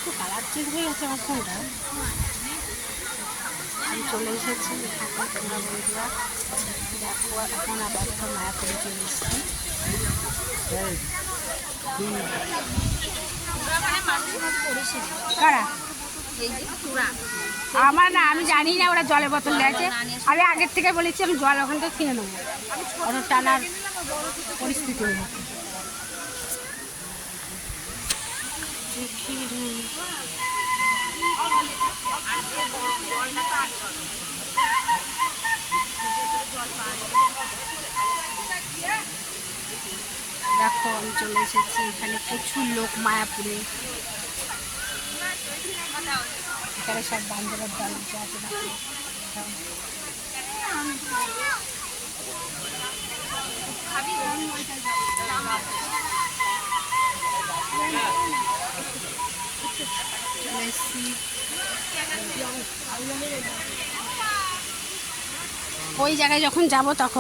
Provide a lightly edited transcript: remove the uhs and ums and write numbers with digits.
একটু colour change হয়ে গেছে আমার ফোনটা। আমি চলে এসেছি এখানকার তোমরা বন্ধুরা দেখো, এখন আপাতত মায়াপুরে চলে এসেছি। কারা? আমার না, আমি জানি না ওরা জলের বোতল আছে। আমি আগের থেকে বলেছি আমি জল ওখান থেকে কিনে নেবো, অত টানার পরিস্থিতি নেই। দেখো আমি চলে এসেছি, এখানে প্রচুর লোক মায়াপুরে। এখানে সব বান্ধবের দল আছে। ওই জায়গায় যখন যাব তখন